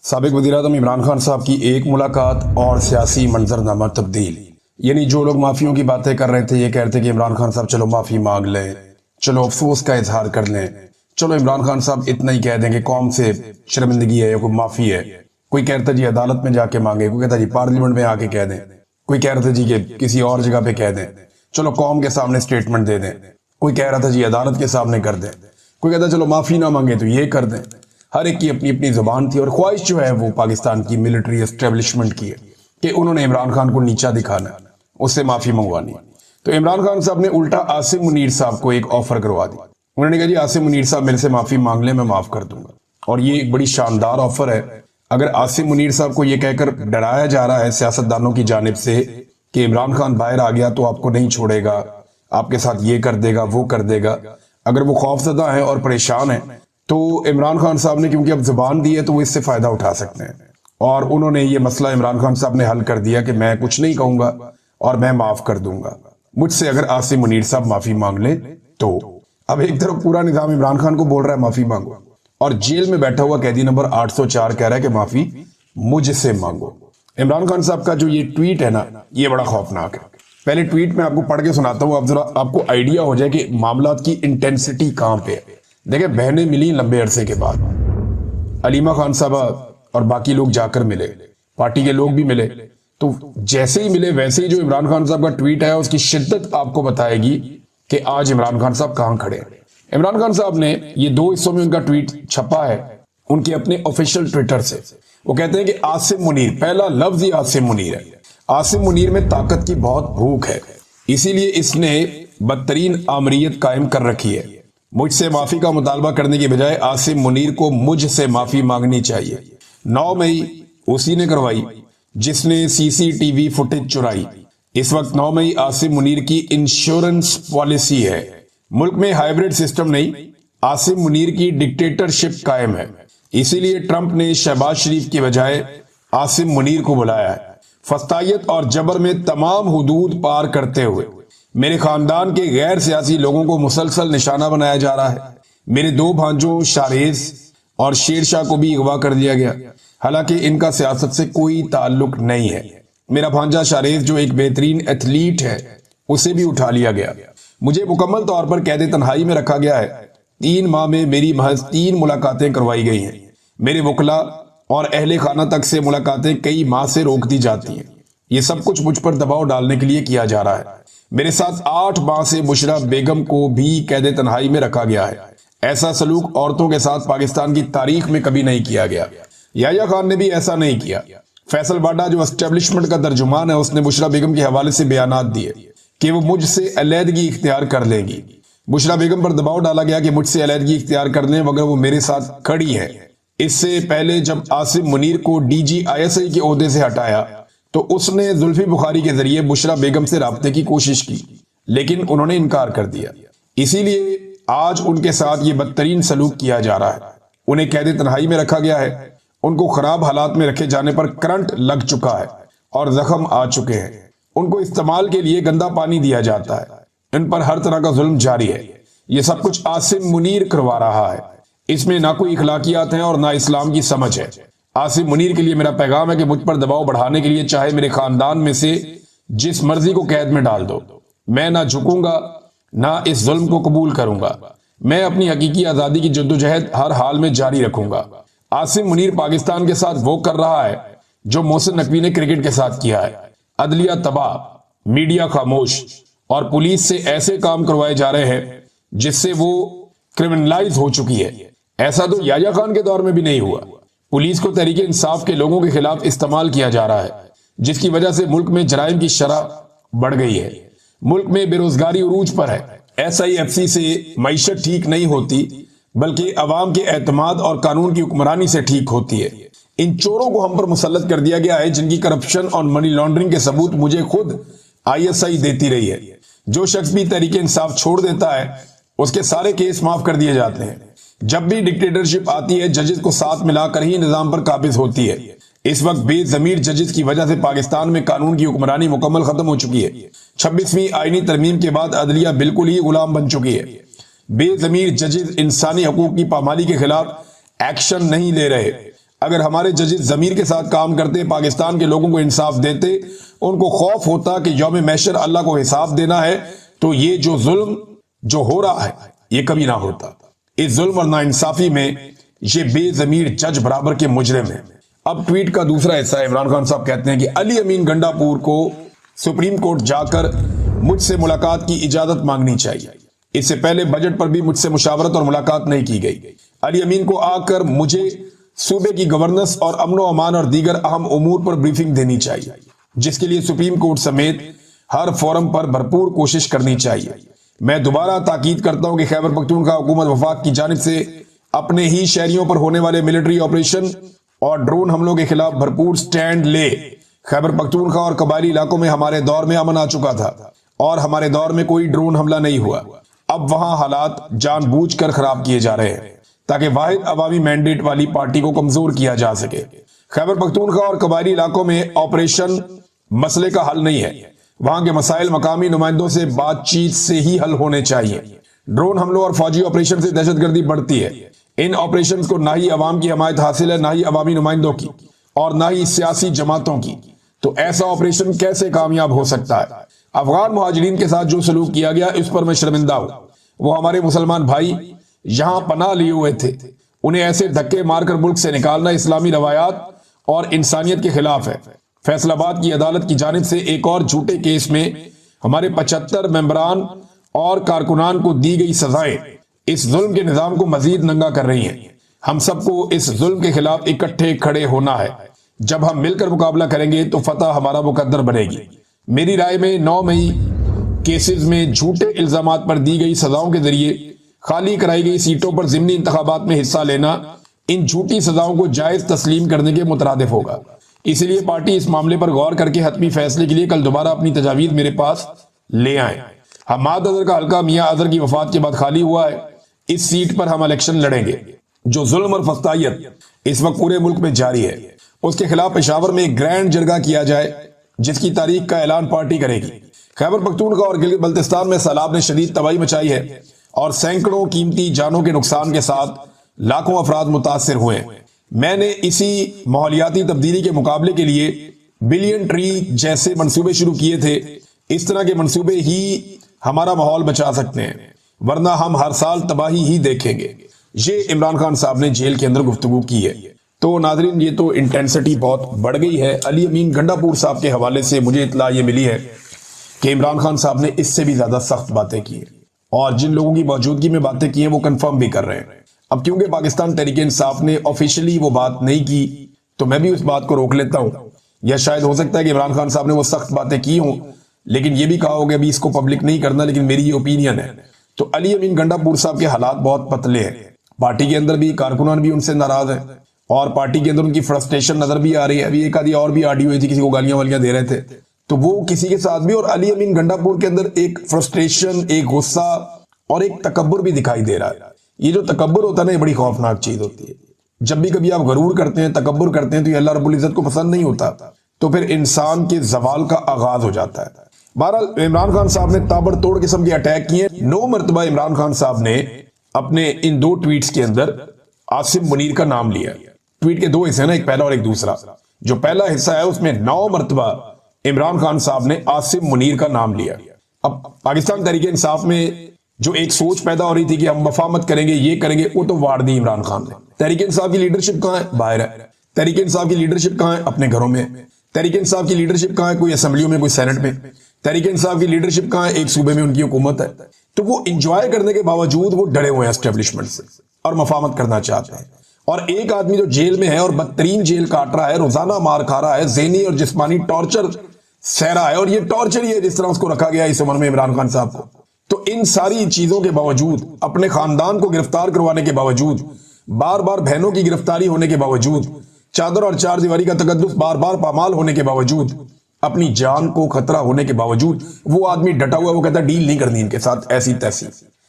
साबिक वज़ीर-ए-आज़म इमरान खान साहब की एक मुलाकात और सियासी मंजरनामा तब्दील। यानी जो लोग माफियों की बातें कर रहे थे, ये कह रहे थे कि इमरान खान साहब चलो माफी मांग लें, चलो अफसोस का इजहार कर लें, चलो इमरान खान साहब इतना ही कह देंगे कौम से शर्मिंदगी है या कोई माफी है। कोई कहता जी अदालत में जाके मांगे, कोई कहता जी पार्लियामेंट में आके कह दें, कोई कह रहा था जी कि किसी और जगह पे कह दें, चलो कौम के सामने स्टेटमेंट दे दें, कोई कह रहा था जी अदालत के सामने कर दें, कोई कहता चलो माफी ना मांगे तो ये कर दें। हर एक की अपनी अपनी जुबान थी और ख्वाहिश जो है वो पाकिस्तान की मिलिट्री एस्टेब्लिशमेंट की है कि उन्होंने इमरान खान को नीचा दिखाना, उससे माफी मंगवानी। तो इमरान खान साहब ने उल्टा आसिम मुनीर साहब को एक ऑफर करवा दी। उन्होंने कहा जी आसिम मुनीर साहब मेरे से माफी मांग ले, मैं माफ कर दूंगा। और ये एक बड़ी शानदार ऑफर है। अगर आसिम मुनीर साहब को यह कहकर डराया जा रहा है सियासतदानों की जानिब से कि इमरान खान बाहर आ गया तो आपको नहीं छोड़ेगा, आपके साथ ये कर देगा वो कर देगा, अगर वो खौफजदा है और परेशान है तो इमरान खान साहब ने क्योंकि अब जुबान दी है तो वो इससे फायदा उठा सकते हैं। और उन्होंने ये मसला इमरान खान साहब ने हल कर दिया कि मैं कुछ नहीं कहूंगा और मैं माफ कर दूंगा, मुझसे अगर आसिम मुनीर साहब माफी मांग ले तो। अब एक तरफ पूरा निजाम इमरान खान को बोल रहा है माफी मांगो, और जेल में बैठा हुआ कैदी नंबर 804 कह रहा है कि माफी मुझसे मांगो। इमरान खान साहब का जो ये ट्वीट है ना, ये बड़ा खौफनाक है। पहले ट्वीट में आपको पढ़ के सुनाता हूं, अब जरा आपको आइडिया हो जाए कि मामला की इंटेंसिटी कहां पे है। देखिए, बहनें मिली लंबे अरसे के बाद, अलीमा खान साहबा और बाकी लोग जाकर मिले, पार्टी के लोग भी मिले। तो जैसे ही मिले वैसे ही जो इमरान खान साहब का ट्वीट है उसकी शिद्दत आपको बताएगी कि आज इमरान खान साहब कहां खड़े हैं। इमरान खान साहब ने ये दो हिस्सों में उनका ट्वीट छपा है उनके अपने ऑफिशियल ट्विटर से। वो कहते हैं कि आसिम मुनीर, पहला लफ्ज ही आसिम मुनीर है। आसिम मुनीर में ताकत की बहुत भूख है, इसीलिए इसने बदतरीन आमरीयत कायम कर रखी है। मुझसे माफी का मुतालबा करने की बजाय आसिम मुनीर को मुझसे माफी मांगनी चाहिए। 9 मई उसी ने करवाई जिसने सीसीटीवी फुटेज चुराई। इस वक्त 9 मई आसिम मुनीर की इंश्योरेंस पॉलिसी है। मुल्क में हाइब्रिड सिस्टम नहीं, आसिम मुनीर की डिक्टेटरशिप कायम है। इसीलिए ट्रंप ने शहबाज शरीफ की बजाय आसिम मुनीर को बुलाया है। फस्तायत और जबर में तमाम हुदूद पार करते हुए मेरे खानदान के गैर सियासी लोगों को मुसलसल निशाना बनाया जा रहा है। मेरे 2 भांजों शारेज और शेरशाह को भी अगवा कर दिया गया, हालांकि इनका सियासत से कोई ताल्लुक नहीं है। मेरा भांजा शारेज जो एक बेहतरीन एथलीट है, उसे भी उठा लिया गया। मुझे मुकम्मल तौर पर कैद तन्हाई में रखा गया है। 3 माह में मेरी महज 3 मुलाकातें करवाई गई हैं। मेरे वकला और अहले खाना तक से मुलाकातें कई माह से रोक दी जाती हैं। ये सब कुछ मुझ पर दबाव डालने के लिए किया जा रहा है। मेरे साथ 8 माह से बुशरा बेगम को भी कैद तन्हाई में रखा गया है। ऐसा सलूक औरतों के साथ पाकिस्तान की तारीख में कभी नहीं किया गया। याह्या खान ने भी ऐसा नहीं किया। फैसल बाडा जो एस्टेब्लिशमेंट का तर्जुमान है, उसने बुशरा बेगम के हवाले से बयानात दिए कि वो मुझसे अलहदगी इख्तियार कर लेंगी। बुशरा बेगम पर दबाव डाला गया कि मुझसे अलहदगी इख्तियार कर लें मगर वो मेरे साथ खड़ी है। इससे पहले जब आसिम मुनीर को DGISI के ओहदे से हटाया तो उसने जुल्फी बुखारी के जरिए बुशरा बेगम से राब्ते की कोशिश की, लेकिन उन्होंने इनकार कर दिया। इसीलिए आज उनके साथ ये बदतरीन सलूक किया जा रहा है। उन्हें कैद तन्हाई में रखा गया है। उनको खराब हालात में रखे जाने पर करंट लग चुका है और जख्म आ चुके हैं। उनको इस्तेमाल के लिए गंदा पानी दिया जाता है। इन पर हर तरह का जुल्म जारी है। ये सब कुछ आसिम मुनीर करवा रहा है। इसमें ना कोई इखलाकियात हैं और ना इस्लाम की समझ है। आसिम मुनीर के लिए मेरा पैगाम है कि मुझ पर दबाव बढ़ाने के लिए चाहे मेरे खानदान में से जिस मर्जी को कैद में डाल दो, मैं ना झुकूंगा ना इस जुल्म को कबूल करूंगा। मैं अपनी हकीकी आजादी की जद्दोजहद हर हाल में जारी रखूंगा। आसिम मुनीर पाकिस्तान के साथ वो कर रहा है जो मोहसिन नकवी ने क्रिकेट के साथ किया है। अदलिया तबाह, मीडिया खामोश और पुलिस से ऐसे काम करवाए जा रहे हैं जिससे वो क्रिमिनलाइज हो चुकी है। ऐसा तो याह्या खान के दौर में भी नहीं हुआ। पुलिस को तहरीके इंसाफ के लोगों के खिलाफ इस्तेमाल किया जा रहा है, जिसकी वजह से मुल्क में जराइम की शरह बढ़ गई है। मुल्क में बेरोजगारी उरूज पर है। SIFC से मईशत ठीक नहीं होती बल्कि अवाम के एतमाद और कानून की हुक्मरानी से ठीक होती है। इन चोरों को हम पर मुसल्लत कर दिया गया है जिनकी करप्शन और मनी लॉन्ड्रिंग के सबूत मुझे खुद ISI देती रही है। जो शख्स भी तहरीके इंसाफ छोड़ देता है उसके सारे केस माफ कर दिए जाते हैं। जब भी डिक्टेटरशिप आती है जजेस को साथ मिलाकर ही निजाम पर काबिज होती है। इस वक्त बेजमीर जजेस की वजह से पाकिस्तान में कानून की हुक्मरानी मुकम्मल खत्म हो चुकी है। 26वीं आईनी तरमीम के बाद अदलिया बिल्कुल ही गुलाम बन चुकी है। बेजमीर जजेस इंसानी हकूक की पामाली के खिलाफ एक्शन नहीं ले रहे। अगर हमारे जजेस जमीर के साथ काम करते, पाकिस्तान के लोगों को इंसाफ देते, उनको खौफ होता कि यौम महशर अल्लाह को हिसाब देना है, तो ये जो जुल्म जो हो रहा है ये कभी ना होता। इस जुल्म और नाइंसाफी में ये बेजमीर जज बराबर के मुजरिम हैं। अब ट्वीट का दूसरा हिस्सा, इमरान खान साहब कहते हैं कि अली अमीन गंडापुर को सुप्रीम कोर्ट जाकर मुझसे मुलाकात की इजाजत मांगनी चाहिए। इससे पहले बजट पर भी मुझसे मुशावरत और मुलाकात नहीं की गई। अली अमीन को आकर मुझे सूबे की गवर्नेंस और अमनो अमान और दीगर अहम उमूर पर ब्रीफिंग देनी चाहिए, जिसके लिए सुप्रीम कोर्ट समेत हर फोरम पर भरपूर कोशिश करनी चाहिए। मैं दोबारा ताकीद करता हूं कि खैबर पख्तूनख्वा हुकूमत वफाक की जानिब से अपने ही शहरियों पर होने वाले मिलिट्री ऑपरेशन और ड्रोन हमलों के खिलाफ भरपूर स्टैंड ले। खैबर पख्तूनख्वा और कबायली इलाकों में हमारे दौर में अमन आ चुका था और हमारे दौर में कोई ड्रोन हमला नहीं हुआ। अब वहां हालात जानबूझकर खराब किए जा रहे हैं ताकि वाहिद अवामी मैंडेट वाली पार्टी को कमजोर किया जा सके। खैबर पख्तूनख्वा और कबायली इलाकों में ऑपरेशन मसले का हल नहीं है। वहां के मसाइल मकामी नुमाइंदों से बातचीत से ही हल होने चाहिए। ड्रोन हमलों और फौजी ऑपरेशन से दहशतगर्दी बढ़ती है। इन ऑपरेशन को ना ही अवाम की हमायत हासिल है, ना ही अवामी नुमाइंदों की और ना ही सियासी जमातों की। तो ऐसा ऑपरेशन कैसे कामयाब हो सकता है? अफगान मुहाजिरीन के साथ जो सलूक किया गया इस पर मैं शर्मिंदा हूं। वो हमारे मुसलमान भाई यहां पनाह लिए हुए थे, उन्हें ऐसे धक्के मारकर मुल्क से निकालना इस्लामी रवायात और इंसानियत के खिलाफ है। फैसलाबाद की अदालत की जानिब से एक और झूठे केस में हमारे 75 मेंबरान और कारकुनान को दी गई सजाएं इस जुल्म के निजाम को मजीद नंगा कर रही हैं। हम सबको इस जुल्म के खिलाफ इकट्ठे खड़े होना है। जब हम मिलकर मुकाबला करेंगे तो फतह हमारा मुकद्दर बनेगी। मेरी राय में 9 मई केसेस में झूठे इल्जामात पर दी गई सजाओं के जरिए खाली कराई गई सीटों पर जिमनी इंतखाबात में हिस्सा लेना इन झूठी सजाओं को जायज तस्लीम करने के मुतरादिफ होगा। इसलिए पार्टी इस मामले पर गौर करके हतमी फैसले के लिए कल दोबारा अपनी तजावीज मेरे पास ले आए। हमाद अजहर का हल्का मियां अजहर की वफात के बाद खाली हुआ है। इस सीट पर हम इलेक्शन लड़ेंगे। जो जुल्म और फस्तायत इस वक्त पूरे मुल्क में जारी है, उसके खिलाफ पेशावर में एक ग्रैंड जरगा किया जाए, जिसकी तारीख का ऐलान पार्टी करेगी। खैबर पख्तूनख्वा और गिलगित बल्तिस्तान में सैलाब ने शदीद तबाही मचाई है और सैकड़ों कीमती जानों के नुकसान के साथ लाखों अफराद मुतासिर हुए हैं। मैंने इसी माहौलियाती तब्दीली के मुकाबले के लिए बिलियन ट्री जैसे मंसूबे शुरू किए थे। इस तरह के मंसूबे ही हमारा माहौल बचा सकते हैं, वरना हम हर साल तबाही ही देखेंगे। ये इमरान खान साहब ने जेल के अंदर गुफ्तगू की है। तो नाजरीन, ये तो इंटेंसिटी बहुत बढ़ गई है। अली अमीन गंडापुर साहब के हवाले से मुझे इत्तला ये मिली है कि इमरान खान साहब ने इससे भी ज्यादा सख्त बातें की हैं और जिन लोगों की मौजूदगी में बातें की हैं वो कंफर्म भी कर रहे हैं। अब क्योंकि पाकिस्तान तहरीक इंसाफ ने ऑफिशियली वो बात नहीं की, तो मैं भी उस बात को रोक लेता हूं। या शायद हो सकता है कि इमरान खान साहब ने वो सख्त बातें की हों, लेकिन ये भी कहा होगा अभी इसको पब्लिक नहीं करना, लेकिन मेरी ये ओपिनियन है। तो अली अमीन गंडापुर साहब के हालात बहुत पतले हैं। पार्टी के अंदर भी कारकुनान भी उनसे नाराज है और पार्टी के अंदर उनकी फ्रस्ट्रेशन नजर भी आ रही है। अभी एक आधी और भी ऑडियो हुई थी, किसी को गालियां वालियां दे रहे थे, तो वो किसी के साथ भी। और अली अमीन गंडापुर के अंदर एक फ्रस्ट्रेशन, एक गुस्सा और एक तकब्बुर भी दिखाई दे रहा है। ये जो तकब्बुर होता है ना, ये बड़ी खौफनाक चीज होती है। जब भी कभी आप गरूर करते हैं, तकब्बुर करते हैं, तो ये अल्लाह रब्बुल इज्जत को पसंद नहीं होता, तो फिर इंसान के जवाल का आगाज हो जाता है। बहरहाल इमरान खान साहब ने ताबड़तोड़ किस्म के अटैक किए। 9 मरतबा इमरान खान साहब ने अपने इन 2 ट्वीट्स के अंदर आसिम मुनीर का नाम लिया। ट्वीट के 2 हिस्से ना, एक पहला और एक दूसरा। जो पहला हिस्सा है उसमें 9 मरतबा इमरान खान साहब ने आसिम मुनीर का नाम लिया। अब पाकिस्तान तहरीक इंसाफ में जो एक सोच पैदा हो रही थी कि हम वफामत करेंगे, ये करेंगे, वो तो वार दी इमरान खान ने। तहरीक इंसाफ की लीडरशिप कहां है? बाहर है। तहरीक इंसाफ की लीडरशिप कहां है? अपने घरों में। तहरीक इंसाफ की लीडरशिप कहां है? कोई असेंबलियों में, कोई सेनेट में। तहरीक इंसाफ की लीडरशिप कहां है? एक सूबे में उनकी हुकूमत है। तो वो इंजॉय करने के बावजूद वो डरे हुए हैं एस्टेब्लिशमेंट से और मफामत करना चाहते हैं। और एक आदमी जो जेल में है और बदतरीन जेल काट रहा है, रोजाना मार खा रहा है, ज़हनी और जिस्मानी टॉर्चर सह रहा है, और ये टॉर्चर ही है जिस तरह उसको रखा गया इस उम्र में इमरान खान साहब को। तो इन सारी चीजों के बावजूद, अपने खानदान को गिरफ्तार करवाने के बावजूद, बार बार बहनों की गिरफ्तारी होने के बावजूद, चादर और चार दीवारी का तकद्दुस बार बार पामाल होने के बावजूद, अपनी जान को खतरा होने के बावजूद वो आदमी डटा हुआ, वो कहता डील नहीं करनी इनके साथ ऐसी तैसी।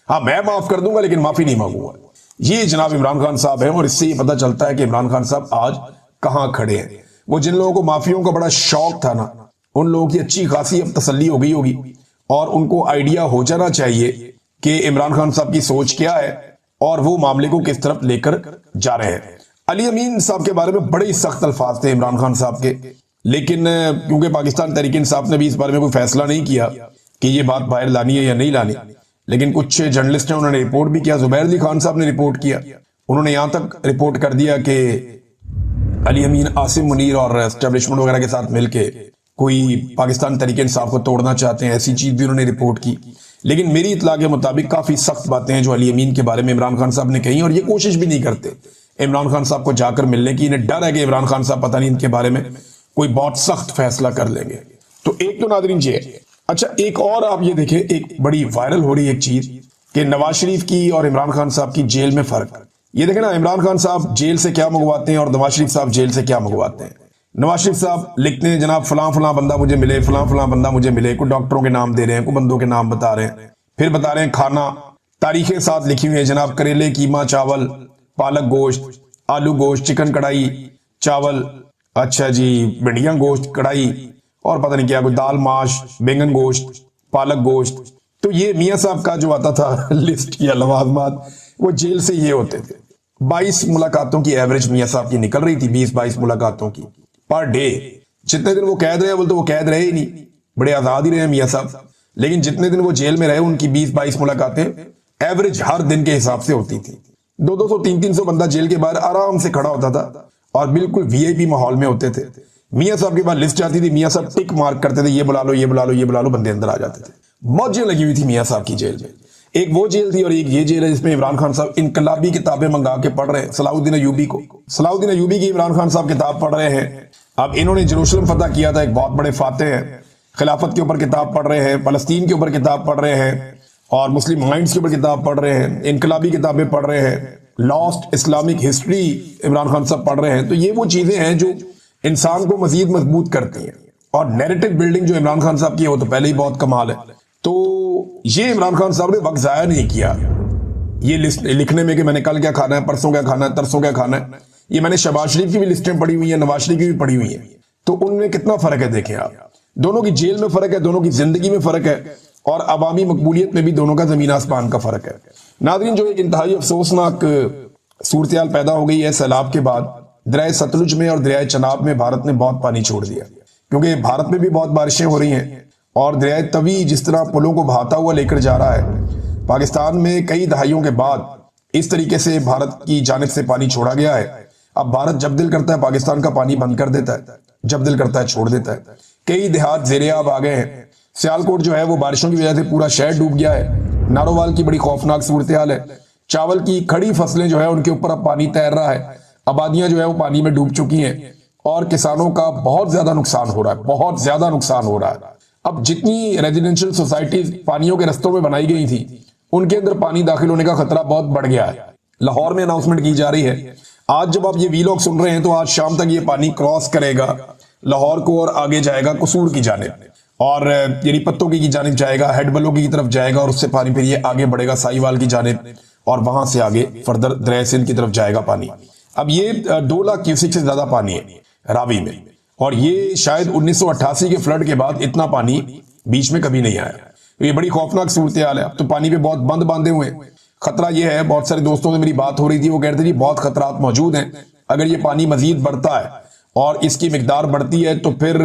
हाँ, मैं माफ कर दूंगा लेकिन माफी नहीं मांगूंगा। ये जनाब इमरान खान साहब हैं। और इससे ये पता चलता है कि इमरान खान साहब आज कहां खड़े हैं। वो जिन लोगों को माफियों का बड़ा शौक था ना, उन लोगों की अच्छी खासी अब तसल्ली हो गई होगी और उनको आइडिया हो जाना चाहिए कि इमरान खान साहब की सोच क्या है और वो मामले को किस तरफ लेकर जा रहे हैं। अली अमीन साहब के बारे में बड़े ही सख्त अल्फाज थे इमरान खान साहब के, लेकिन क्योंकि पाकिस्तान तहरीक इंसाफ ने भी इस बारे में कोई फैसला नहीं किया कि ये बात बाहर लानी है या नहीं लानी, लेकिन कुछ जर्नलिस्ट हैं उन्होंने रिपोर्ट भी किया। जुबैर अली खान साहब ने रिपोर्ट किया, उन्होंने यहां तक रिपोर्ट कर दिया कि अली अमीन आसिम मुनीर और एस्टेब्लिशमेंट वगैरह के साथ मिलके कोई पाकिस्तान तहरीक इंसाफ को तोड़ना चाहते हैं, ऐसी चीज भी उन्होंने रिपोर्ट की। लेकिन मेरी इतला के मुताबिक काफी सख्त बातें हैं जो अली अमीन के बारे में इमरान खान साहब ने कही, और ये कोशिश भी नहीं करते इमरान खान साहब को जाकर मिलने की। इन्हें डर है कि इमरान खान साहब पता नहीं इनके बारे में कोई बहुत सख्त फैसला कर लेंगे। तो एक तो नादरीन ये है। अच्छा, एक और आप ये देखें, एक बड़ी वायरल हो रही एक चीज कि नवाज शरीफ की और इमरान खान साहब की जेल में फर्क। ये देखें ना, इमरान खान साहब जेल से क्या मंगवाते हैं और नवाज शरीफ साहब जेल से क्या मंगवाते हैं। नवाज शरीफ साहब लिखते हैं जनाब फलां फलां बंदा मुझे मिले, फलां फलां बंदा मुझे मिले, कोई डॉक्टरों के नाम दे रहे हैं, कोई बंदों के नाम बता रहे हैं, फिर बता रहे हैं खाना, तारीखें साथ लिखी हुई है जनाब, करेले कीमा चावल, पालक गोश्त, आलू गोश्त, चिकन कढ़ाई चावल, अच्छा जी भिंडियां गोश्त कढ़ाई, और पता नहीं क्या कोई दाल माश, बैंगन गोश्त, पालक गोश्त। तो ये मियां साहब का जो आता था लिस्ट या लवाजमात, वो जेल से ये होते थे। 22 मुलाकातों की एवरेज मियां साहब की निकल रही थी, 20-22 मुलाकातों की पर डे। जितने दिन वो कैद रहे, बोलते वो कैद रहे ही नहीं, बड़े आजाद ही रहे मियां साहब, लेकिन जितने दिन वो जेल में रहे उनकी 20-22 मुलाकातें एवरेज हर दिन के हिसाब से होती थी। 200-200, 300-300 बंदा जेल के बाहर आराम से खड़ा होता था और बिल्कुल वीआईपी माहौल में होते थे। मियां साहब के पास लिस्ट आती थी, मियां साहब टिक मार्क करते थे, ये बुला लो, ये बुला लो, ये बुला लो, बंदे अंदर आ जाते थे। मौजें लगी हुई थी मियां साहब की जेल में। एक वो जेल थी और एक ये जेल है जिसमें इमरान खान साहब इनकलाबी किताबें मंगा के पढ़ रहे हैं। सलाउद्दीन अयूबी की इमरान खान साहब किताब पढ़ रहे हैं। अब इन्होंने जेरूसलम फतह किया था, एक बहुत बड़े फाते हैं, खिलाफत के ऊपर किताब पढ़ रहे हैं, फलस्तीन के ऊपर किताब पढ़ रहे हैं, और मुस्लिम माइंड्स के ऊपर किताब पढ़ रहे हैं, इनकलाबी किताबें पढ़ रहे हैं, lost Islamic history Imran Khan साहब पढ़ रहे हैं। तो ये वो चीजें हैं जो इंसान को मजीद मजबूत करती हैं, और नैरेटिव बिल्डिंग जो इमरान खान साहब की है वो तो पहले ही बहुत कमाल है। तो ये इमरान खान साहब ने वक्त जाया नहीं किया ये लिस्ट लिखने में कि मैंने कल क्या खाना है, परसों क्या खाना है, तरसों क्या खाना है। ये मैंने शहबाज शरीफ की भी लिस्टें पढ़ी हुई है, नवाज शरीफ की भी पढ़ी हुई है। तो उनमें कितना फर्क है देखें आप, दोनों की जेल में फर्क है, दोनों की जिंदगी में फर्क है, और अवामी मकबूलियत में भी दोनों का जमीन आसमान का फर्क है। नादरीन, जो एक इंतहाई अफसोसनाक सूरत हाल पैदा हो गई है सैलाब के बाद, दरिया सतलुज में और दरिया चनाब में भारत ने बहुत पानी छोड़ दिया, क्योंकि भारत में भी बहुत बारिशें हो रही हैं, और दरिया तवी जिस तरह पुलों को बहाता हुआ लेकर जा रहा है। पाकिस्तान में कई दहाइयों के बाद इस तरीके से भारत की जानिब से पानी छोड़ा गया है। अब भारत जब दिल करता है पाकिस्तान का पानी बंद कर देता है, जब दिल करता है छोड़ देता है। कई देहात ज़ेरे-आब आ गए हैं। सियालकोट जो है वो बारिशों की वजह से पूरा शहर डूब गया है। नारोवाल की बड़ी खौफनाक सूरत हाल है। चावल की खड़ी फसलें जो है उनके ऊपर अब पानी तैर रहा है। आबादियां जो है वो पानी में डूब चुकी हैं, और किसानों का बहुत ज्यादा नुकसान हो रहा है, बहुत ज्यादा नुकसान हो रहा है। अब जितनी रेजिडेंशियल सोसाइटीज पानियों के रस्तों में बनाई गई थी, उनके अंदर पानी दाखिल होने का खतरा बहुत बढ़ गया है। लाहौर में अनाउंसमेंट की जा रही है, आज जब आप ये वीलॉग सुन रहे हैं तो आज शाम तक ये पानी क्रॉस करेगा लाहौर को और आगे जाएगा कसूर की जानिब, और यानी पत्तों की जानिब जाएगा, हेडबलों की तरफ जाएगा, और उससे पानी फिर ये आगे बढ़ेगा साहिवाल की जानिब, और वहां से आगे फर्दर दरिया सिंध की तरफ जाएगा पानी। अब ये 2 लाख क्यूसेक से ज्यादा पानी है रावी में, और ये शायद 1988 के फ्लड के बाद इतना पानी बीच में कभी नहीं आया। ये बड़ी खौफनाक सूरत हाल है। अब तो पानी पे बहुत बंद बांधे हुए हैं। खतरा यह है, बहुत सारे दोस्तों से मेरी बात हो रही थी, वो कहते थे बहुत खतरात मौजूद हैं। अगर ये पानी मजीद बढ़ता है और इसकी मिकदार बढ़ती है तो फिर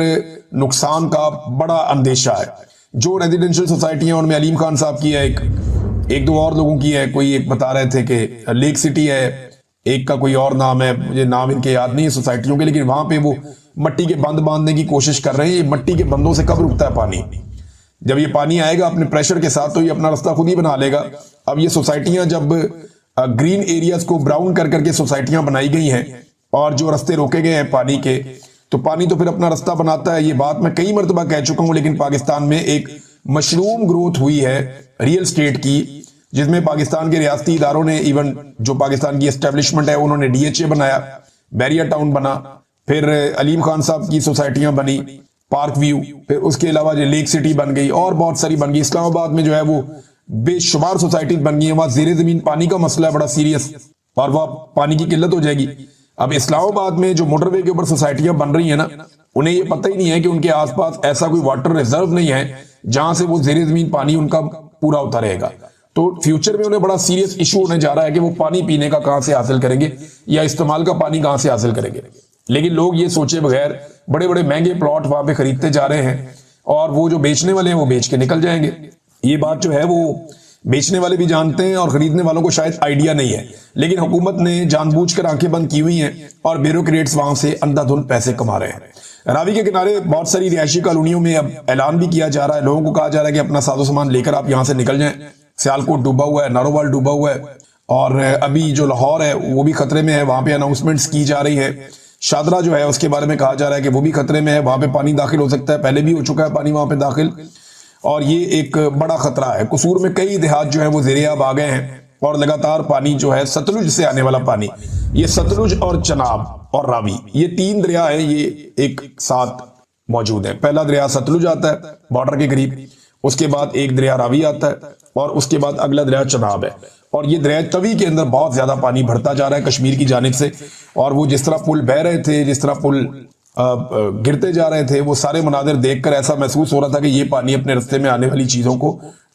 नुकसान का बड़ा अंदेशा है। जो रेजिडेंशियल सोसाइटियां उनमें अलीम खान साहब की है, एक दो और लोगों की है। कोई एक बता रहे थे कि लेक सिटी है, एक का कोई और नाम है, मुझे नाम इनके याद नहीं है सोसाइटियों के, लेकिन वहां पे वो मट्टी के बंद बांधने की कोशिश कर रहे हैं। ये मट्टी के बंदों से कब रुकता है पानी? जब ये पानी आएगा अपने प्रेशर के साथ तो ये अपना रास्ता खुद ही बना लेगा। अब ये सोसाइटियां जब ग्रीन एरियाज को ब्राउन कर करके सोसाइटियां बनाई गई हैं, और जो रास्ते रोके गए हैं पानी के, तो पानी तो फिर अपना रास्ता बनाता है। ये बात मैं कई मरतबा कह चुका हूं, लेकिन पाकिस्तान में एक मशरूम ग्रोथ हुई है रियल स्टेट की, जिसमें पाकिस्तान के रियासती इदारों ने, इवन जो पाकिस्तान की एस्टेब्लिशमेंट है, उन्होंने DHA बनाया, बैरियर टाउन बना, फिर अलीम खान साहब की सोसाइटियां बनी, पार्क व्यू, फिर उसके अलावा जो लेक सिटी बन गई और बहुत सारी बन गई। इस्लामाबाद में जो है वो बेशुमार सोसाइटीज बन गई है। वहां जेरे जमीन पानी का मसला है बड़ा सीरियस, और वह पानी की किल्लत हो जाएगी। अब इस्लामाबाद में जो मोटरवे के ऊपर सोसाइटियां बन रही है ना, उन्हें ये पता ही नहीं है कि उनके आसपास ऐसा कोई वाटर रिजर्व नहीं है जहां से वो जेरे जमीन पानी उनका पूरा होता रहेगा। तो फ्यूचर में उन्हें बड़ा सीरियस इशू होने जा रहा है कि वो पानी पीने का कहां से हासिल करेंगे या इस्तेमाल का पानी कहां से हासिल करेंगे। लेकिन लोग ये सोचे बगैर बड़े बड़े महंगे प्लॉट वहां पे खरीदते जा रहे हैं और वो जो बेचने वाले हैं वो बेच के निकल जाएंगे। ये बात जो है वो बेचने वाले भी जानते हैं और खरीदने वालों को शायद आइडिया नहीं है, लेकिन हुकूमत ने जानबूझकर आंखें बंद की हुई हैं और ब्यूरोक्रेट्स वहां से अंधाधुंध पैसे कमा रहे हैं। रावी के किनारे बहुत सारी रिहायशी कॉलोनियों में अब ऐलान भी किया जा रहा है, लोगों को कहा जा रहा है कि अपना साजो सामान लेकर आप यहां से निकल जाएं। सियालकोट डूबा हुआ है, नारोवाल डूबा हुआ है और अभी जो लाहौर है वो भी खतरे में है, वहां पे अनाउंसमेंट्स की जा रही है। शादरा जो है उसके बारे में कहा जा रहा है कि वो भी खतरे में है, वहां पे पानी दाखिल हो सकता है, पहले भी हो चुका है पानी वहां पे दाखिल और ये एक बड़ा खतरा है। कसूर में कई देहात जो है वो ज़ेरे-आब आ गए हैं और लगातार पानी जो है सतलुज से आने वाला पानी, ये सतलुज और चनाब और रावी, ये 3 दरिया है, ये एक साथ मौजूद है। पहला दरिया सतलुज आता है बॉर्डर के करीब, उसके बाद एक दरिया रावी आता है और उसके बाद अगला दरिया चनाब है। और ये दरिया तवी के अंदर बहुत ज्यादा पानी भरता जा रहा है कश्मीर की जानिब से और वो जिस तरह पुल बह रहे थे, जिस तरह पुल गिरते जा रहे थे, वो सारे मनाजिर देखकर ऐसा महसूस हो रहा था कि ये पानी अपने रास्ते में आने वाली चीजों को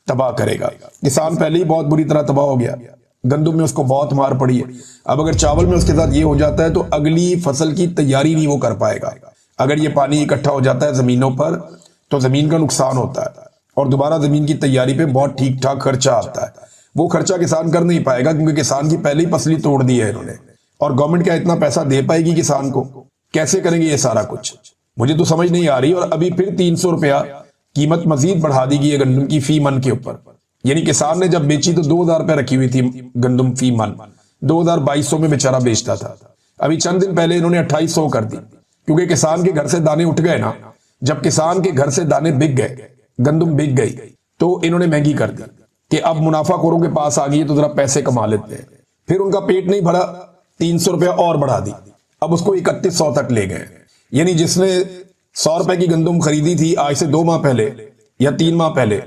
तबाह करेगा। किसान पहले ही बहुत बुरी तरह तबाह हो गया, गंदम में उसको बहुत मार पड़ी है, अब अगर चावल में उसके साथ ये हो जाता है तो अगली फसल की तैयारी नहीं वो कर पाएगा। अगर ये पानी इकट्ठा हो जाता है जमीनों पर तो जमीन का नुकसान होता है और दोबारा जमीन की तैयारी पे बहुत ठीक ठाक खर्चा आता है। वो खर्चा किसान कर नहीं पाएगा क्योंकि किसान की पहले ही फसली तोड़ दी है इन्होंने, और गवर्नमेंट क्या इतना पैसा दे पाएगी किसान को? कैसे करेंगे ये सारा कुछ, मुझे तो समझ नहीं आ रही। और अभी फिर 300 रुपया कीमत मजीद बढ़ा दी गई है गंदम की फी मन के ऊपर, यानी किसान ने जब बेची तो 2000 रुपए रखी हुई थी गंदम फी मन, 2200 में बेचारा बेचता था। अभी चंद दिन पहले इन्होंने 2800 कर दी क्योंकि किसान के घर से दाने उठ गए ना। जब किसान के घर से दाने बिक गए, गंदम बिक गई, तो इन्होंने महंगी कर दी कि अब मुनाफाखोरों के पास आ गई है तो जरा पैसे कमा लेते हैं। फिर उनका पेट नहीं भरा, 300 रुपया और बढ़ा दी, अब उसको 3100 तक ले गए। यानी जिसने 100 रुपए की गंदम खरीदी थी आज से 2 माह पहले या 3 माह पहले,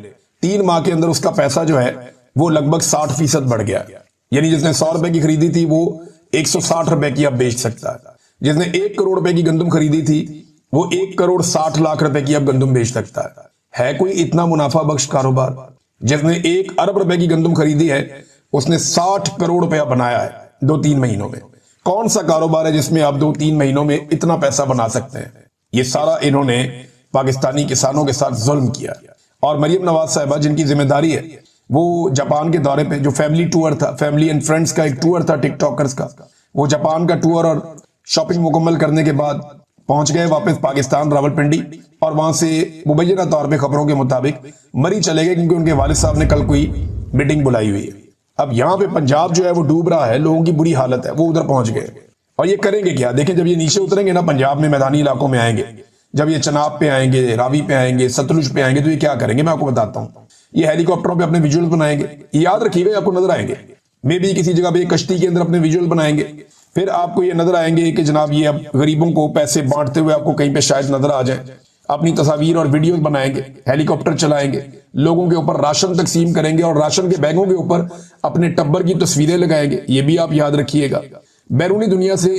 3 माह के अंदर उसका पैसा जो है वो लगभग 60% बढ़ गया। यानी जिसने 100 रुपए की खरीदी थी वो 160 रुपए की अब बेच सकता है। जिसने 1 करोड़ रुपए की गंदम खरीदी थी वो 1 करोड़ 60 लाख रुपए की अब गंदम बेच सकता है कोई इतना मुनाफा बख्श कारोबार? जिसने 1 अरब रुपए की गंदम खरीदी है उसने 60 करोड़ रुपया बनाया है 2-3 महीनों में। कौन सा कारोबार है जिसमें आप 2-3 महीनों में इतना पैसा बना सकते हैं? ये सारा इन्होंने पाकिस्तानी किसानों के साथ जुल्म किया। और मरियम नवाज साहिबा जिनकी जिम्मेदारी है वो जापान के दौरे पे, जो फैमिली टूर था, फैमिली एंड फ्रेंड्स का एक टूर था टिकटॉकर्स का, वो जापान का टूर और शॉपिंग मुकम्मल करने के बाद पहुंच गए वापस पाकिस्तान रावलपिंडी और वहां से मुबैना तौर पे खबरों के मुताबिक मरी चले गए क्योंकि उनके वालिद साहब ने कल कोई मीटिंग बुलाई हुई है। अब यहाँ पे पंजाब जो है वो डूब रहा है, लोगों की बुरी हालत है, वो उधर पहुंच गए और ये करेंगे क्या? देखें जब ये नीचे उतरेंगे ना, पंजाब में मैदानी इलाकों में आएंगे, जब ये चनाब पे आएंगे, रावी पे आएंगे, सतलुज पे आएंगे, तो ये क्या करेंगे मैं आपको बताता हूँ। ये हेलीकॉप्टरों पे अपने विजुअल बनाएंगे, याद रखिएगा आपको नजर आएंगे, मे भी किसी जगह पे कश्ती के अंदर अपने विजुअल बनाएंगे, फिर आपको ये नजर आएंगे कि जनाब ये अब गरीबों को पैसे बांटते हुए आपको कहीं पे शायद नजर आ जाए। अपनी तस्वीर और वीडियोस बनाएंगे, हेलीकॉप्टर चलाएंगे, लोगों के ऊपर राशन तकसीम करेंगे और राशन के बैगों के ऊपर अपने टब्बर की तस्वीरें लगाएंगे। ये भी आप याद रखिएगा। बैरूनी दुनिया से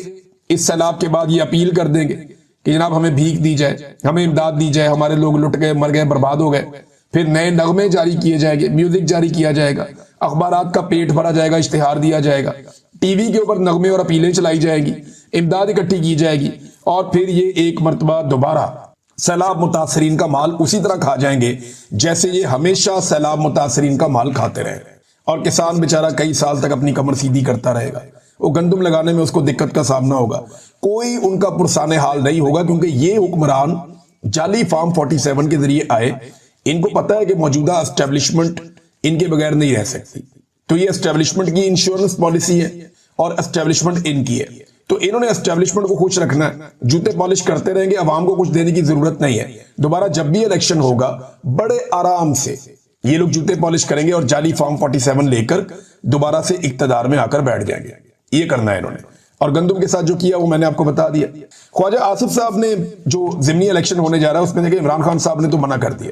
इस सैलाब के बाद ये अपील कर देंगे कि जनाब हमें भीख दी जाए, हमें इमदाद दी जाए, हमारे लोग लुट गए, मर गए, बर्बाद हो गए। फिर नए नगमे जारी किए जाएंगे, म्यूजिक जारी किया जाएगा, अखबारात का पेट भरा जाएगा, इश्तिहार दिया जाएगा, टीवी के ऊपर नगमे और अपीलें चलाई जाएगी, इमदाद इकट्ठी की जाएगी और फिर ये एक मरतबा दोबारा सैलाब मुतासरीन का माल उसी तरह खा जाएंगे जैसे ये हमेशा सैलाब मुतासरीन का माल खाते रहे। और किसान बेचारा कई साल तक अपनी कमर सीधी करता रहेगा, वो गंदम लगाने में उसको दिक्कत का सामना होगा, कोई उनका पुरसाने हाल नहीं होगा क्योंकि ये हुक्मरान जाली फार्म 47 के जरिए आए। इनको पता है कि मौजूदा एस्टेब्लिशमेंट इनके बगैर नहीं रह सकती, तो ये एस्टेब्लिशमेंट की इंश्योरेंस पॉलिसी है और एस्टेब्लिशमेंट इनकी है, तो इन्होंने एस्टेब्लिशमेंट को खुश रखना है, जूते पॉलिश करते रहेंगे, अवाम को कुछ देने की जरूरत नहीं है। दोबारा जब भी इलेक्शन होगा बड़े आराम से ये लोग जूते पॉलिश करेंगे और जाली फार्म 47 लेकर दोबारा से इक्तदार में आकर बैठ जाएंगे। ये करना है इन्होंने। और गंदम के साथ जो किया वो मैंने आपको बता दिया। ख्वाजा आसिफ साहब ने जो जिमनी इलेक्शन होने जा रहा है उसमें देखिए इमरान खान साहब ने तो मना कर दिया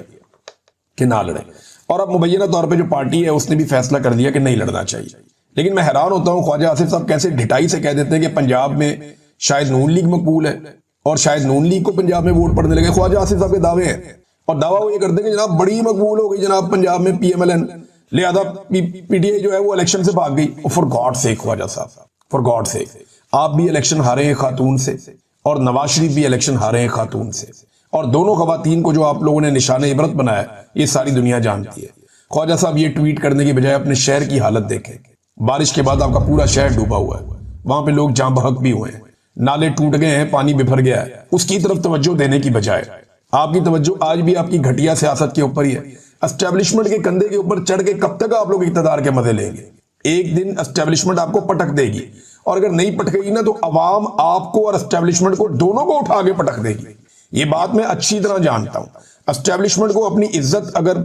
कि ना लड़े, और अब मुबैना तौर पे जो पार्टी है उसने भी फैसला कर दिया कि नहीं लड़ना चाहिए। लेकिन मैं हैरान होता हूं ख्वाजा आसिफ साहब कैसे ढिठाई से कह देते हैं कि पंजाब में शायद नून लीग मकबूल है और शायद नून लीग को पंजाब में वोट पड़ने लगे। ख्वाजा आसिफ साहब के दावे हैं और दावा वो ये करते हैं कि जनाब बड़ी मकबूल हो गई जनाब पंजाब में PMLN, लिहाजा पीटीआई जो है वो इलेक्शन से भाग गई। For God sake Khwaja Sahab, for God sake, आप भी इलेक्शन हारे हैं खातून से और नवाज शरीफ भी इलेक्शन हारे हैं खातून से, और दोनों खवातीन को जो आप लोगों ने निशाने इबरत बनाया ये सारी दुनिया जानती है। ख्वाजा साहब ये ट्वीट करने की बजाय अपने शहर की हालत देखें। बारिश के बाद आपका पूरा शहर डूबा हुआ है, वहां पे लोग जाँ बहक भी हुए हैं, नाले टूट गए हैं, पानी बिफर गया है। उसकी तरफ तवज्जो देने की बजाय आपकी तवज्जो आज भी आपकी घटिया सियासत के ऊपर ही है। एस्टेब्लिशमेंट के कंधे के ऊपर चढ़ के कब तक आप लोग इक़्तिदार के मजे लेंगे? एक दिन एस्टेब्लिशमेंट आपको पटक देगी, और अगर नहीं पटकेगी ना तो अवाम आपको और एस्टेब्लिशमेंट को दोनों को उठा के पटक देगी। ये बात मैं अच्छी तरह जानता हूं। एस्टेब्लिशमेंट को अपनी इज्जत अगर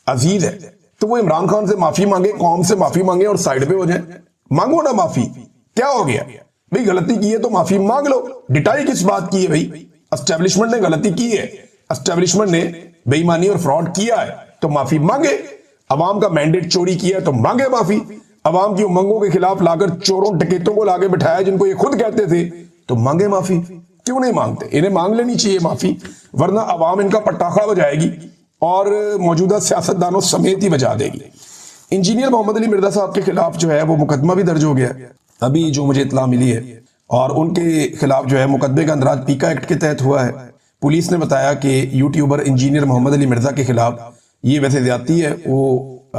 अजीज है तो वो इमरान खान से माफी मांगे, कौम से माफी मांगे और साइड पे हो जाए। मांगो ना माफी, क्या हो गया भाई? गलती की है तो माफी मांग लो। डिटाई किस बात की है भाई? एस्टेब्लिशमेंट ने गलती की है, एस्टेब्लिशमेंट ने बेईमानी और फ्रॉड किया है तो माफी मांगे। अवाम का मैंडेट चोरी किया है तो मांगे माफी। अवाम की उमंगों के खिलाफ लाकर चोरों डकैतों को लाके बिठाया जिनको ये खुद कहते थे तो मांगे माफी। क्यों नहीं मांगते? इन्हें मांग लेनी चाहिए माफी, वरना अवाम इनका पटाखा बजाएगी और मौजूदा सियासतदानों समेत ही बजा देगी। इंजीनियर मोहम्मद अली मिर्जा साहब के खिलाफ जो है वो मुकदमा भी दर्ज हो गया अभी जो मुझे इत्तला मिली है, और उनके खिलाफ जो है मुकदमे का अंदराज पीका एक्ट के तहत हुआ है। पुलिस ने बताया कि यूट्यूबर इंजीनियर मोहम्मद अली मिर्जा के खिलाफ, ये वैसे ज्यादती है, वो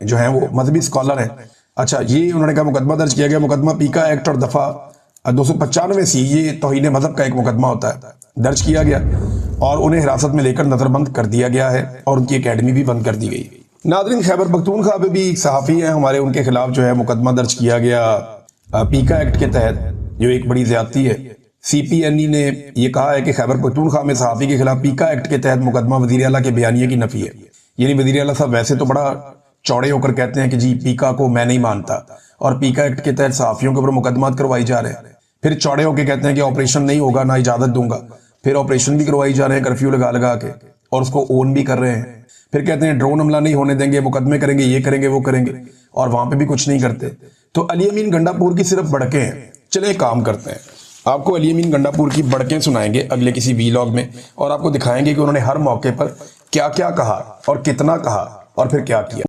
जो है वो मजहबी स्कॉलर है। अच्छा, ये उन्होंने कहा मुकदमा दर्ज किया गया। मुकदमा पीका एक्ट और दफा 295 सी, ये तौहीन मजहब का एक मुकदमा होता है, दर्ज किया गया और उन्हें हिरासत में लेकर नजरबंद कर दिया गया है और उनकी एकेडमी भी बंद कर दी गई। नादरीन, खैबर पख्तूनख्वा में भी सहाफ़ी हैं हमारे, उनके खिलाफ जो है मुकदमा दर्ज किया गया पीका एक्ट के तहत, जो एक बड़ी ज्यादती है। CPNE ने यह कहा है कि खैबर पख्तूनख्वा में सहाफ़ी के खिलाफ पीका एक्ट के तहत मुकदमा वज़ीर आला के बयानिए की नफी है। यानी वज़ीर आला साहब वैसे तो बड़ा चौड़े होकर कहते हैं कि जी पीका को मैं नहीं मानता, और पीका एक्ट के तहत सहाफ़ियों के ऊपर मुकदमात करवाई जा रहे हैं। फिर चौड़े होकर कहते हैं कि ऑपरेशन नहीं होगा, ना इजाजत दूंगा। फिर ऑपरेशन भी करवाई जा रहे हैं कर्फ्यू लगा लगा के, और उसको ओन भी कर रहे हैं। फिर कहते हैं ड्रोन हमला नहीं होने देंगे, मुकदमे करेंगे, ये करेंगे वो करेंगे, और वहां पे भी कुछ नहीं करते। तो अली अमीन गंडापुर की सिर्फ बड़के हैं। चले एक काम करते हैं, आपको अली अमीन गंडापुर की बड़कें सुनाएंगे अगले किसी वीलॉग में, और आपको दिखाएंगे कि उन्होंने हर मौके पर क्या क्या कहा और कितना कहा और फिर क्या किया।